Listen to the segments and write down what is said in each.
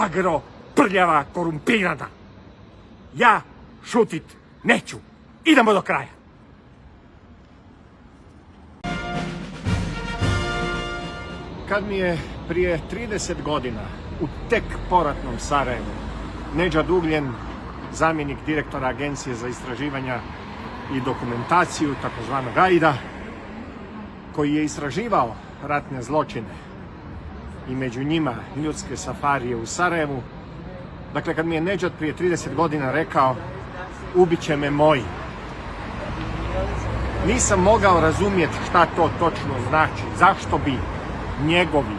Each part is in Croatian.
bagro, prljava, korumpirana. Ja šutit neću. Idemo do kraja. Kad mi je prije 30 godina u tek poratnom Sarajevu Nedžad Ugljen, zamjenik direktora Agencije za istraživanja i dokumentaciju, takozvanog AID-a, koji je istraživao ratne zločine i među njima ljudske safarije u Sarajevu, dakle kad mi je Nedžad prije 30 godina rekao ubit će me moji, nisam mogao razumjeti šta to točno znači, zašto bi njegovi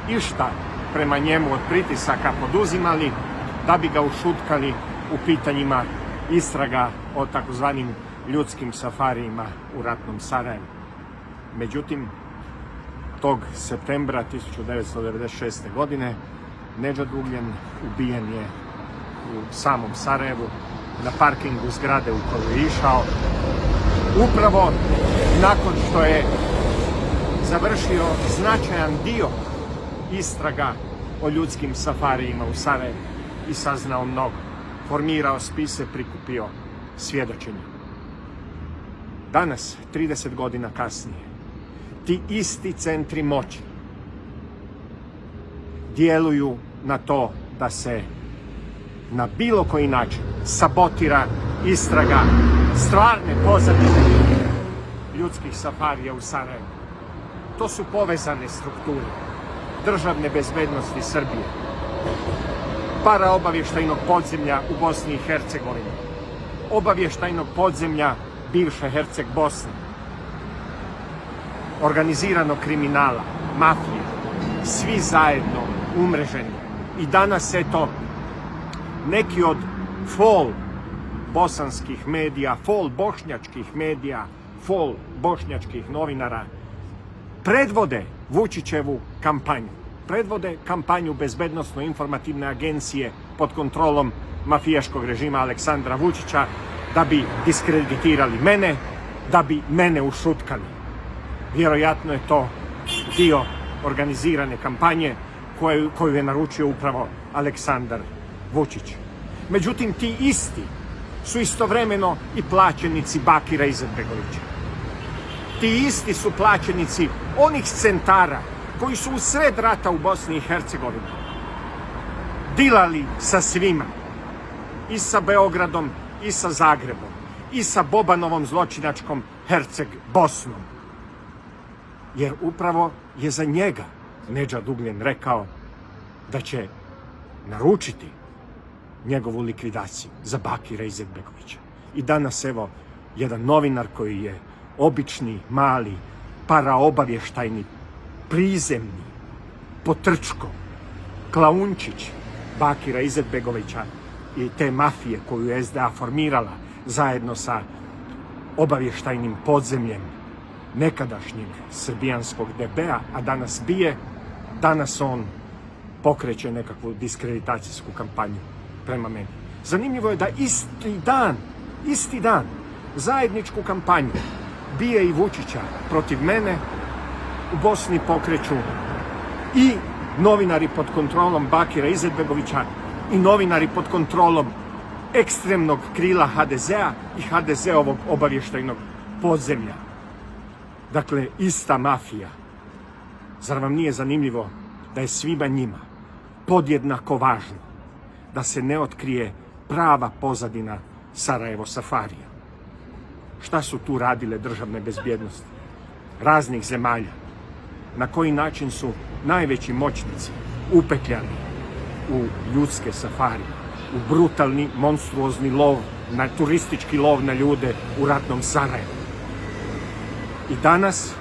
išta prema njemu od pritisaka poduzimali da bi ga ušutkali u pitanjima istraga o takozvanim ljudskim safarijima u ratnom Sarajevu. Međutim, tog septembra 1996. godine Nedžad Ugljen ubijen je u samom Sarajevu na parkingu zgrade u koju je išao, upravo nakon što je završio značajan dio istraga o ljudskim safarijima u Sarajevu i saznao mnogo, formirao spise, prikupio svjedočenja. Danas, 30 godina kasnije, ti isti centri moći djeluju na to da se na bilo koji način sabotira istraga stvarne pozadine ljudskih safarija u Sarajevu. To su povezane strukture državne bezbednosti Srbije, paraobavještajnog podzemlja u Bosni i Hercegovini, obavještajnog podzemlja bivše Herceg Bosne, organiziranog kriminala, mafije, svi zajedno umreženi. I danas, eto, neki od fol bosanskih medija, fol bošnjačkih medija, fol bošnjačkih novinara predvode Vučićevu kampanju. Predvode kampanju Bezbednosno-informativne agencije pod kontrolom mafijaškog režima Aleksandra Vučića da bi diskreditirali mene, da bi mene ušutkali. Vjerojatno je to dio organizirane kampanje koju je naručio upravo Aleksandar Vučić. Međutim, ti isti su istovremeno i plaćenici Bakira Izetbegovića. Ti isti su plaćenici onih centara koji su u sred rata u Bosni i Hercegovini dilali sa svima, i sa Beogradom, i sa Zagrebom, i sa Bobanovom zločinačkom Herceg Bosnom. Jer upravo je za njega Nedžad Ugljen rekao da će naručiti njegovu likvidaciju za Bakira Izetbegovića. I danas, evo, jedan novinar koji je obični, mali, paraobavještajni, prizemni, potrčko, klaunčić Bakira Izetbegovića i te mafije koju je SDA formirala zajedno sa obavještajnim podzemljem nekadašnjeg srbijanskog DB-a, a danas bije, danas on pokreće nekakvu diskreditacijsku kampanju prema meni. Zanimljivo je da isti dan zajedničku kampanju bije i Vučića protiv mene u Bosni pokreću i novinari pod kontrolom Bakira Izetbegovića i novinari pod kontrolom ekstremnog krila HDZ-a i HDZ-ovog obavještajnog podzemlja. Dakle, ista mafija. Zar vam nije zanimljivo da je svima njima podjednako važno da se ne otkrije prava pozadina Sarajevo safarija? Šta su tu radile državne bezbjednosti raznih zemalja? Na koji način su najveći moćnici upetljani u ljudske safarije, u brutalni, monstruozni lov, na turistički lov na ljude u ratnom Sarajevu? I danas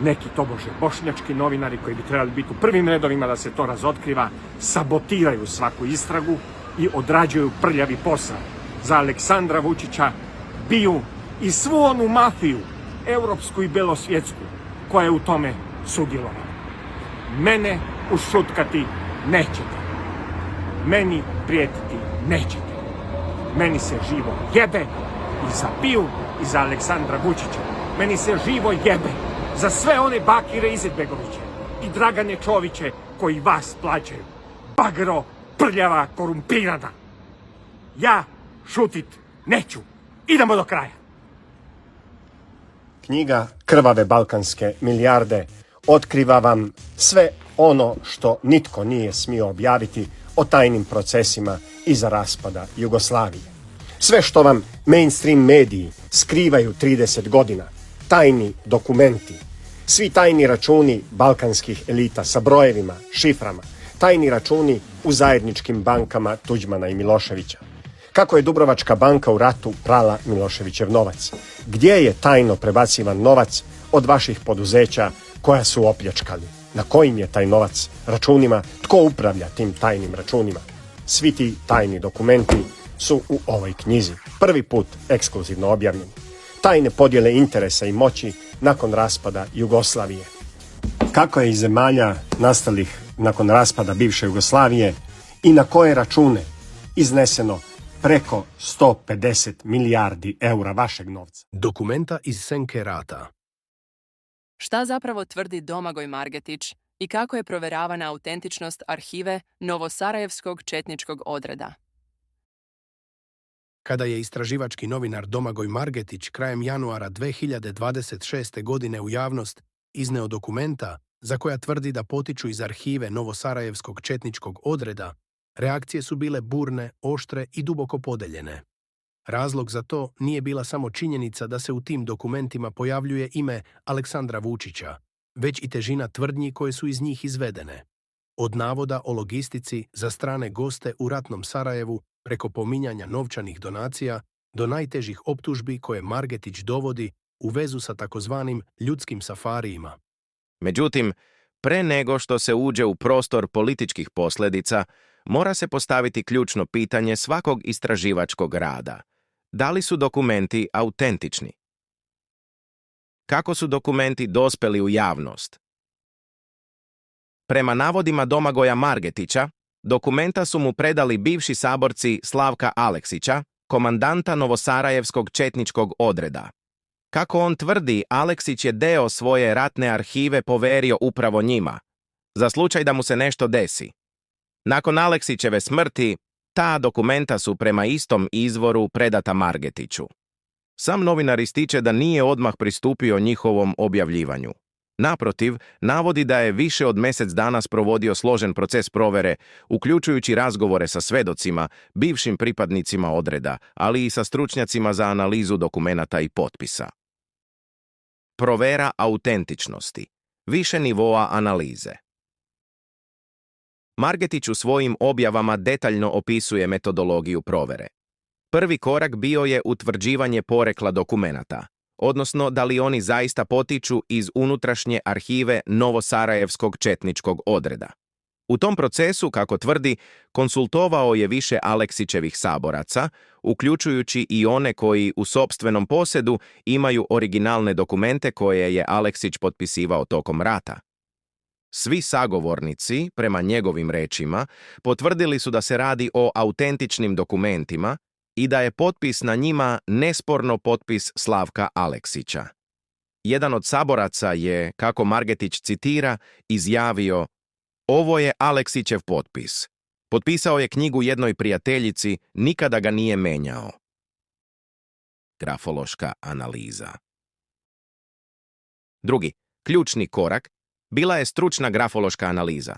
neki tobože bošnjački novinari koji bi trebali biti u prvim redovima da se to razotkriva, sabotiraju svaku istragu i odrađuju prljavi posao za Aleksandra Vučića, biju i svu onu mafiju, europsku i belosvjetsku, koja je u tome sudjelovala. Mene ušutkati nećete. Meni prijetiti nećete. Meni se živo jebe i za BIA i za Aleksandra Vučića. Meni se živo jebe za sve one Bakire Izetbegoviće i Dragane Čoviće koji vas plaćaju. bagro, prljava, korumpirana. Ja šutit neću. Idemo do kraja. Knjiga Krvave balkanske milijarde otkriva vam sve ono što nitko nije smio objaviti o tajnim procesima iza raspada Jugoslavije. Sve što vam mainstream mediji skrivaju 30 godina, tajni dokumenti, svi tajni računi balkanskih elita sa brojevima, šiframa, tajni računi u zajedničkim bankama Tuđmana i Miloševića. Kako je Dubrovačka banka u ratu prala Miloševićev novac? Gdje je tajno prebacivan novac od vaših poduzeća koja su opljačkali? Na kojim je taj novac računima? Tko upravlja tim tajnim računima? Svi ti tajni dokumenti su u ovoj knjizi. Prvi put ekskluzivno objavljeni. Tajne podjele interesa i moći nakon raspada Jugoslavije. Kako je iz zemalja nastalih nakon raspada bivše Jugoslavije i na koje račune izneseno preko 150 milijardi eura vašeg novca. Dokumenta iz senke rata. Šta zapravo tvrdi Domagoj Margetić i kako je proveravana autentičnost arhive Novosarajevskog četničkog odreda? Kada je istraživački novinar Domagoj Margetić krajem januara 2026. godine u javnost izneo dokumenta za koja tvrdi da potiču iz arhive Novosarajevskog četničkog odreda, reakcije su bile burne, oštre i duboko podeljene. Razlog za to nije bila samo činjenica da se u tim dokumentima pojavljuje ime Aleksandra Vučića, već i težina tvrdnji koje su iz njih izvedene. Od navoda o logistici za strane goste u ratnom Sarajevu preko pominjanja novčanih donacija do najtežih optužbi koje Margetić dovodi u vezu sa takozvanim ljudskim safarijima. Međutim, pre nego što se uđe u prostor političkih posljedica, mora se postaviti ključno pitanje svakog istraživačkog rada. Da li su dokumenti autentični? Kako su dokumenti dospeli u javnost? Prema navodima Domagoja Margetića, dokumenta su mu predali bivši saborci Slavka Aleksića, komandanta Novosarajevskog četničkog odreda. Kako on tvrdi, Aleksić je deo svoje ratne arhive poverio upravo njima, za slučaj da mu se nešto desi. Nakon Aleksićeve smrti, ta dokumenta su prema istom izvoru predata Margetiću. Sam novinar ističe da nije odmah pristupio njihovom objavljivanju. Naprotiv, navodi da je više od mjesec dana provodio složen proces provere, uključujući razgovore sa svedocima, bivšim pripadnicima odreda, ali i sa stručnjacima za analizu dokumenata i potpisa. Provera autentičnosti. Više nivoa analize. Margetić u svojim objavama detaljno opisuje metodologiju provere. Prvi korak bio je utvrđivanje porekla dokumenata, odnosno da li oni zaista potiču iz unutrašnje arhive Novosarajevskog četničkog odreda. U tom procesu, kako tvrdi, konsultovao je više Aleksićevih saboraca, uključujući i one koji u sopstvenom posjedu imaju originalne dokumente koje je Aleksić potpisivao tokom rata. Svi sagovornici, prema njegovim rečima, potvrdili su da se radi o autentičnim dokumentima i da je potpis na njima nesporno potpis Slavka Aleksića. Jedan od saboraca je, kako Margetić citira, izjavio: "Ovo je Aleksićev potpis. Potpisao je knjigu jednoj prijateljici, nikada ga nije menjao." Grafološka analiza. Drugi, ključni korak, bila je stručna grafološka analiza.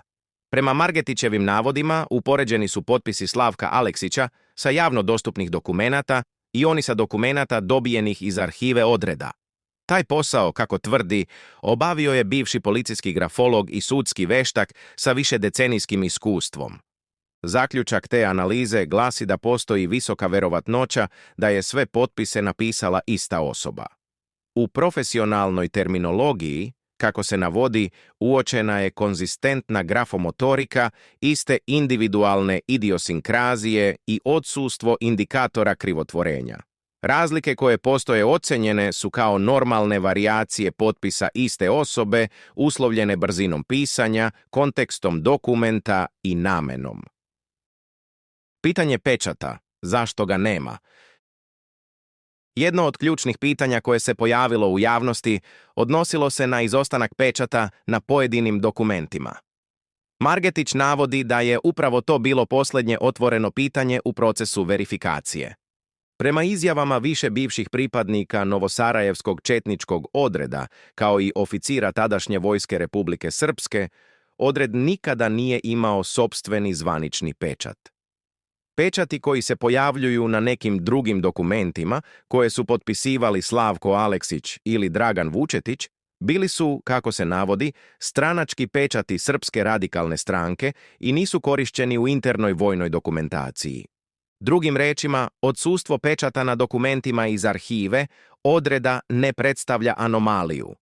Prema Margetićevim navodima, upoređeni su potpisi Slavka Aleksića sa javno dostupnih dokumenata i oni sa dokumenata dobijenih iz arhive odreda. Taj posao, kako tvrdi, obavio je bivši policijski grafolog i sudski veštak sa višedecenijskim iskustvom. Zaključak te analize glasi da postoji visoka verovatnoća da je sve potpise napisala ista osoba. U profesionalnoj terminologiji, kako se navodi, uočena je konzistentna grafomotorika, iste individualne idiosinkrazije i odsustvo indikatora krivotvorenja. Razlike koje postoje ocenjene su kao normalne varijacije potpisa iste osobe, uslovljene brzinom pisanja, kontekstom dokumenta i namenom. Pitanje pečata, zašto ga nema? Jedno od ključnih pitanja koje se pojavilo u javnosti odnosilo se na izostanak pečata na pojedinim dokumentima. Margetić navodi da je upravo to bilo posljednje otvoreno pitanje u procesu verifikacije. Prema izjavama više bivših pripadnika Novosarajevskog četničkog odreda, kao i oficira tadašnje vojske Republike Srpske, odred nikada nije imao sopstveni zvanični pečat. Pečati koji se pojavljuju na nekim drugim dokumentima, koje su potpisivali Slavko Aleksić ili Dragan Vučetić, bili su, kako se navodi, stranački pečati Srpske radikalne stranke i nisu korišćeni u internoj vojnoj dokumentaciji. Drugim rečima, odsustvo pečata na dokumentima iz arhive odreda ne predstavlja anomaliju,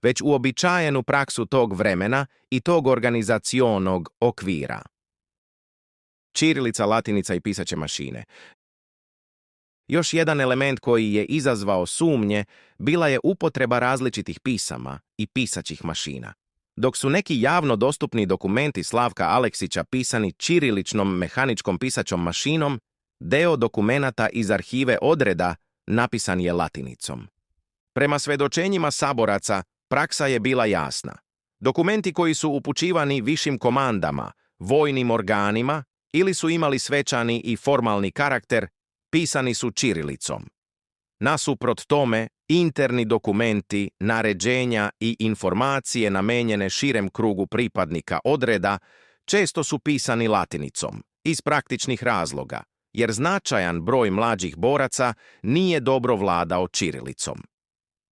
već uobičajenu praksu tog vremena i tog organizacionog okvira. Ćirilica, latinica i pisaće mašine. Još jedan element koji je izazvao sumnje bila je upotreba različitih pisama i pisaćih mašina. Dok su neki javno dostupni dokumenti Slavka Aleksića pisani ćiriličnom mehaničkom pisaćom mašinom, deo dokumenata iz arhive odreda napisan je latinicom. Prema svedočenjima saboraca, praksa je bila jasna. Dokumenti koji su upućivani višim komandama, vojnim organima ili su imali svečani i formalni karakter, pisani su ćirilicom. Nasuprot tome, interni dokumenti, naređenja i informacije namenjene širem krugu pripadnika odreda često su pisani latinicom, iz praktičnih razloga, jer značajan broj mlađih boraca nije dobro vladao ćirilicom.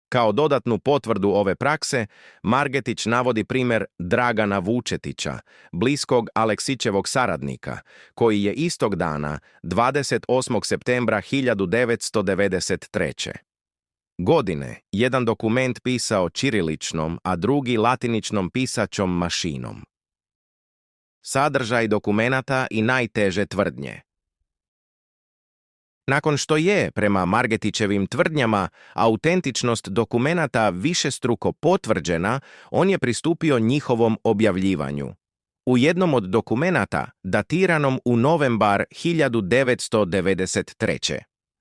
Kao dodatnu potvrdu ove prakse, Margetić navodi primjer Dragana Vučetića, bliskog Aleksićevog saradnika, koji je istog dana, 28. septembra 1993. godine, jedan dokument pisao ćiriličnom, a drugi latiničnom pisaćom mašinom. Sadržaj dokumenata i najteže tvrdnje. Nakon što je, prema Margetićevim tvrdnjama, autentičnost dokumenata višestruko potvrđena, on je pristupio njihovom objavljivanju. U jednom od dokumenata, datiranom u novembar 1993.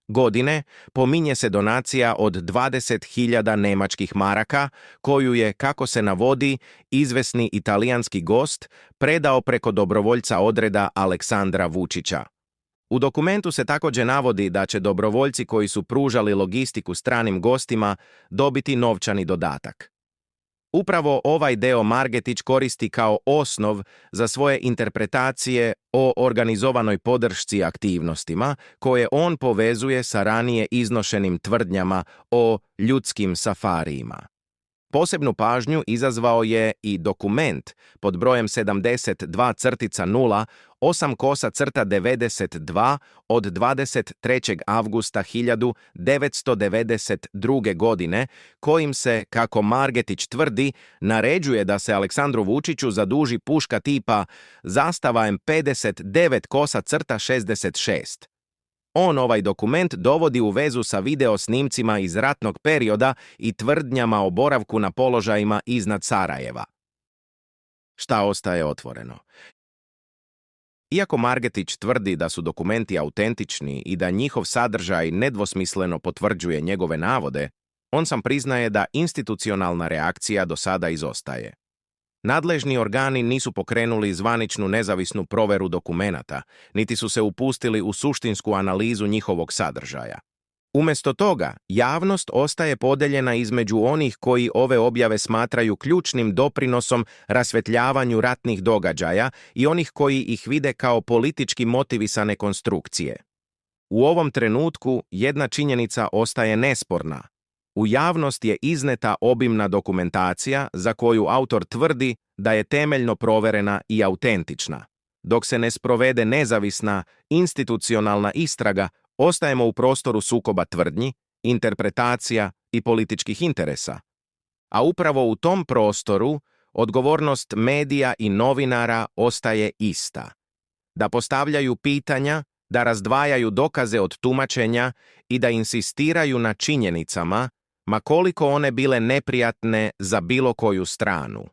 godine, pominje se donacija od 20.000 nemačkih maraka, koju je, kako se navodi, izvesni italijanski gost predao preko dobrovoljca odreda Aleksandra Vučića. U dokumentu se također navodi da će dobrovoljci koji su pružali logistiku stranim gostima dobiti novčani dodatak. Upravo ovaj deo Margetić koristi kao osnov za svoje interpretacije o organizovanoj podršci aktivnostima koje on povezuje sa ranije iznošenim tvrdnjama o ljudskim safarijima. Posebnu pažnju izazvao je i dokument pod brojem 72-0 8-92 od 23. avgusta 1992. godine, kojim se, kako Margetić tvrdi, naređuje da se Aleksandru Vučiću zaduži puška tipa Zastava M59-66. On ovaj dokument dovodi u vezu sa video snimcima iz ratnog perioda i tvrdnjama o boravku na položajima iznad Sarajeva. Šta ostaje otvoreno? Iako Margetić tvrdi da su dokumenti autentični i da njihov sadržaj nedvosmisleno potvrđuje njegove navode, on sam priznaje da institucionalna reakcija do sada izostaje. Nadležni organi nisu pokrenuli zvaničnu nezavisnu proveru dokumenata, niti su se upustili u suštinsku analizu njihovog sadržaja. Umjesto toga, javnost ostaje podeljena između onih koji ove objave smatraju ključnim doprinosom rasvetljavanju ratnih događaja i onih koji ih vide kao politički motivisane konstrukcije. U ovom trenutku jedna činjenica ostaje nesporna. U javnost je izneta obimna dokumentacija za koju autor tvrdi da je temeljno proverena i autentična. Dok se ne sprovede nezavisna, institucionalna istraga, ostajemo u prostoru sukoba tvrdnji, interpretacija i političkih interesa. A upravo u tom prostoru odgovornost medija i novinara ostaje ista. Da postavljaju pitanja, da razdvajaju dokaze od tumačenja i da insistiraju na činjenicama, ma koliko one bile neprijatne za bilo koju stranu.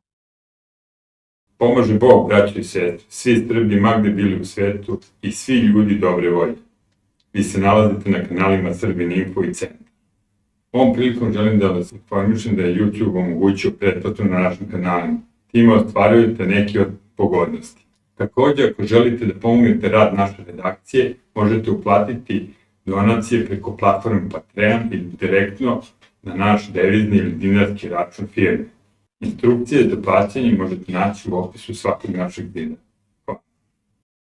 Pomaže Bog, braćo i sestre, svi Srbi magde bili u svetu i svi ljudi dobre volje. Vi se nalazite na kanalima Srbin Info i Centar. Ovom prilikom želim da vas informišem da je YouTube omogućio pretplatu na našim kanalima. Time ostvarujete neki od pogodnosti. Također, ako želite da pomognete rad naše redakcije, možete uplatiti donacije preko platforme Patreon ili direktno na naš devizni ili dinarski račun firme. Instrukcije za plaćanje možete naći u opisu svakog našeg videa.